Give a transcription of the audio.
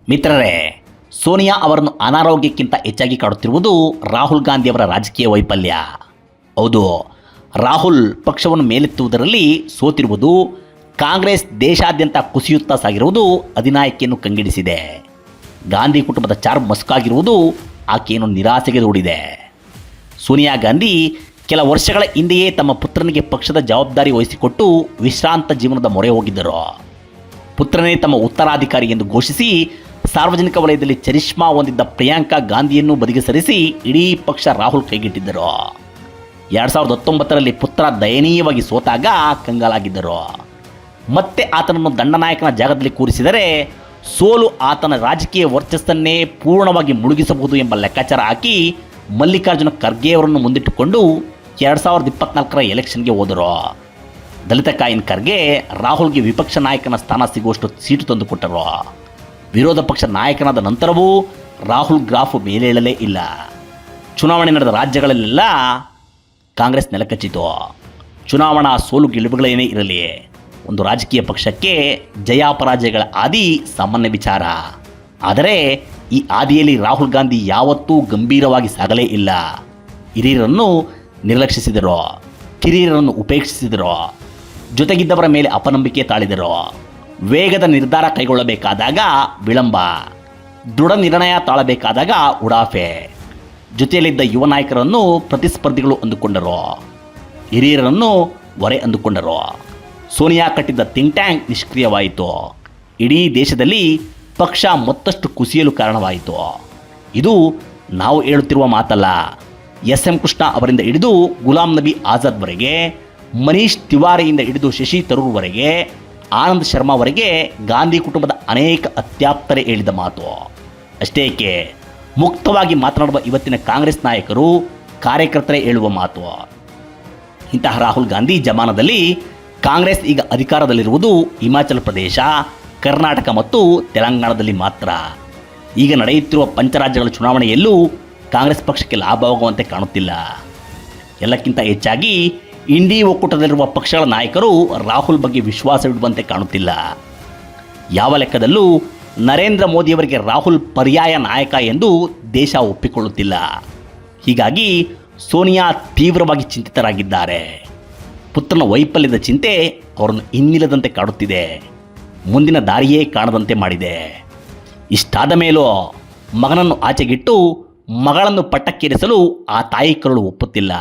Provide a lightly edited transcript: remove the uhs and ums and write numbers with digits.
ಮಿತ್ರರೇ, ಸೋನಿಯಾ ಅವರನ್ನು ಅನಾರೋಗ್ಯಕ್ಕಿಂತ ಹೆಚ್ಚಾಗಿ ಕಾಡುತ್ತಿರುವುದು ರಾಹುಲ್ ಗಾಂಧಿಯವರ ರಾಜಕೀಯ ವೈಫಲ್ಯ. ಹೌದು, ರಾಹುಲ್ ಪಕ್ಷವನ್ನು ಮೇಲೆತ್ತುವುದರಲ್ಲಿ ಸೋತಿರುವುದು, ಕಾಂಗ್ರೆಸ್ ದೇಶಾದ್ಯಂತ ಕುಸಿಯುತ್ತಾ ಸಾಗಿರುವುದು ಅಧಿನಾಯಕಿಯನ್ನು ಕಂಗೆಡಿಸಿದೆ. ಗಾಂಧಿ ಕುಟುಂಬದ ಚಾರ್ಮ್ ಮಸುಕಾಗಿರುವುದು ಆಕೆಯನ್ನು ನಿರಾಸೆಗೆ ದೂಡಿದೆ. ಸೋನಿಯಾ ಗಾಂಧಿ ಕೆಲ ವರ್ಷಗಳ ಹಿಂದೆಯೇ ತಮ್ಮ ಪುತ್ರನಿಗೆ ಪಕ್ಷದ ಜವಾಬ್ದಾರಿ ವಹಿಸಿಕೊಟ್ಟು ವಿಶ್ರಾಂತ ಜೀವನದ ಮೊರೆ ಹೋಗಿದ್ದರು. ಪುತ್ರನೇ ತಮ್ಮ ಉತ್ತರಾಧಿಕಾರಿ ಎಂದು ಘೋಷಿಸಿ ಸಾರ್ವಜನಿಕ ವಲಯದಲ್ಲಿ ಚರಿಷ್ಮಾ ಹೊಂದಿದ್ದ ಪ್ರಿಯಾಂಕಾ ಗಾಂಧಿಯನ್ನು ಬದಿಗೆ ಸರಿಸಿ ಇಡೀ ಪಕ್ಷ ರಾಹುಲ್ ಕೈಗೆಟ್ಟಿದ್ದರು. 2019ರಲ್ಲಿ ಪುತ್ರ ದಯನೀಯವಾಗಿ ಸೋತಾಗ ಕಂಗಾಲಾಗಿದ್ದರು. ಮತ್ತೆ ಆತನನ್ನು ದಂಡನಾಯಕನ ಜಾಗದಲ್ಲಿ ಕೂರಿಸಿದರೆ ಸೋಲು ಆತನ ರಾಜಕೀಯ ವರ್ಚಸ್ಸನ್ನೇ ಪೂರ್ಣವಾಗಿ ಮುಳುಗಿಸಬಹುದು ಎಂಬ ಲೆಕ್ಕಾಚಾರ ಹಾಕಿ ಮಲ್ಲಿಕಾರ್ಜುನ ಖರ್ಗೆ ಅವರನ್ನು ಮುಂದಿಟ್ಟುಕೊಂಡು 2024ರ ಎಲೆಕ್ಷನ್ಗೆ ಹೋದರು. ದಲಿತ ಕಾಯಿನ್ ಖರ್ಗೆ ರಾಹುಲ್ಗೆ ವಿಪಕ್ಷ ನಾಯಕನ ಸ್ಥಾನ ಸಿಗುವಷ್ಟು ಸೀಟು ತಂದುಕೊಟ್ಟರು. ವಿರೋಧ ಪಕ್ಷ ನಾಯಕನಾದ ನಂತರವೂ ರಾಹುಲ್ ಗ್ರಾಫ್ ಮೇಲೇಳಲೇ ಇಲ್ಲ. ಚುನಾವಣೆ ನಡೆದ ರಾಜ್ಯಗಳಲ್ಲೆಲ್ಲ ಕಾಂಗ್ರೆಸ್ ನೆಲಕಚ್ಚಿತು. ಚುನಾವಣಾ ಸೋಲು ಗೆಲುವುಗಳೇನೇ ಇರಲಿ, ಒಂದು ರಾಜಕೀಯ ಪಕ್ಷಕ್ಕೆ ಜಯಾಪರಾಜಯಗಳ ಹಾದಿ ಸಾಮಾನ್ಯ ವಿಚಾರ. ಆದರೆ ಈ ಹಾದಿಯಲ್ಲಿ ರಾಹುಲ್ ಗಾಂಧಿ ಯಾವತ್ತೂ ಗಂಭೀರವಾಗಿ ಸಾಗಲೇ ಇಲ್ಲ. ಹಿರಿಯರನ್ನು ನಿರ್ಲಕ್ಷಿಸಿದರು, ಕಿರಿಯರನ್ನು ಉಪೇಕ್ಷಿಸಿದರು, ಜೊತೆಗಿದ್ದವರ ಮೇಲೆ ಅಪನಂಬಿಕೆ ತಾಳಿದರು. ವೇಗದ ನಿರ್ಧಾರ ಕೈಗೊಳ್ಳಬೇಕಾದಾಗ ವಿಳಂಬ, ದೃಢ ನಿರ್ಣಯ ತಾಳಬೇಕಾದಾಗ ಉಡಾಫೆ. ಜೊತೆಯಲ್ಲಿದ್ದ ಯುವ ನಾಯಕರನ್ನು ಪ್ರತಿಸ್ಪರ್ಧಿಗಳು ಅಂದುಕೊಂಡರು, ಹಿರಿಯರನ್ನು ಹೊರೆ ಅಂದುಕೊಂಡರು. ಸೋನಿಯಾ ಕಟ್ಟಿದ್ದ ಥಿಂಕ್ ಟ್ಯಾಂಕ್ ನಿಷ್ಕ್ರಿಯವಾಯಿತು. ಇಡೀ ದೇಶದಲ್ಲಿ ಪಕ್ಷ ಮತ್ತಷ್ಟು ಕುಸಿಯಲು ಕಾರಣವಾಯಿತು. ಇದು ನಾವು ಹೇಳುತ್ತಿರುವ ಮಾತಲ್ಲ. ಎಸ್.ಎಂ. ಕೃಷ್ಣ ಅವರಿಂದ ಹಿಡಿದು ಗುಲಾಂ ನಬಿ ಆಜಾದ್ವರೆಗೆ, ಮನೀಶ್ ತಿವಾರಿಯಿಂದ ಹಿಡಿದು ಶಶಿ ತರೂರ್ವರೆಗೆ, ಆನಂದ್ ಶರ್ಮಾವರೆಗೆ ಗಾಂಧಿ ಕುಟುಂಬದ ಅನೇಕ ಅತ್ಯಾಪ್ತರೇ ಹೇಳಿದ ಮಾತು. ಅಷ್ಟೇ ಏಕೆ, ಮುಕ್ತವಾಗಿ ಮಾತನಾಡುವ ಇವತ್ತಿನ ಕಾಂಗ್ರೆಸ್ ನಾಯಕರು, ಕಾರ್ಯಕರ್ತರೇ ಹೇಳುವ ಮಾತು. ಇಂತಹ ರಾಹುಲ್ ಗಾಂಧಿ ಜಮಾನದಲ್ಲಿ ಕಾಂಗ್ರೆಸ್ ಈಗ ಅಧಿಕಾರದಲ್ಲಿರುವುದು ಹಿಮಾಚಲ ಪ್ರದೇಶ, ಕರ್ನಾಟಕ ಮತ್ತು ತೆಲಂಗಾಣದಲ್ಲಿ ಮಾತ್ರ. ಈಗ ನಡೆಯುತ್ತಿರುವ ಪಂಚರಾಜ್ಯಗಳ ಚುನಾವಣೆಯಲ್ಲೂ ಕಾಂಗ್ರೆಸ್ ಪಕ್ಷಕ್ಕೆ ಲಾಭವಾಗುವಂತೆ ಕಾಣುತ್ತಿಲ್ಲ. ಎಲ್ಲಕ್ಕಿಂತ ಹೆಚ್ಚಾಗಿ ಇಂಡಿ ಒಕ್ಕೂಟದಲ್ಲಿರುವ ಪಕ್ಷಗಳ ನಾಯಕರು ರಾಹುಲ್ ಬಗ್ಗೆ ವಿಶ್ವಾಸವಿಡುವಂತೆ ಕಾಣುತ್ತಿಲ್ಲ. ಯಾವ ಲೆಕ್ಕದಲ್ಲೂ ನರೇಂದ್ರ ಮೋದಿಯವರಿಗೆ ರಾಹುಲ್ ಪರ್ಯಾಯ ನಾಯಕ ಎಂದು ದೇಶ ಒಪ್ಪಿಕೊಳ್ಳುತ್ತಿಲ್ಲ. ಹೀಗಾಗಿ ಸೋನಿಯಾ ತೀವ್ರವಾಗಿ ಚಿಂತಿತರಾಗಿದ್ದಾರೆ. ಪುತ್ರನ ವೈಫಲ್ಯದ ಚಿಂತೆ ಅವರನ್ನು ಇನ್ನಿಲ್ಲದಂತೆ ಕಾಡುತ್ತಿದೆ, ಮುಂದಿನ ದಾರಿಯೇ ಕಾಣದಂತೆ ಮಾಡಿದೆ. ಇಷ್ಟಾದ ಮೇಲೂ ಮಗನನ್ನು ಆಚೆಗಿಟ್ಟು ಮಗಳನ್ನು ಪಟ್ಟಕ್ಕೇರಿಸಲು ಆ ತಾಯಿ ಕರುಳು ಒಪ್ಪುತ್ತಿಲ್ಲ.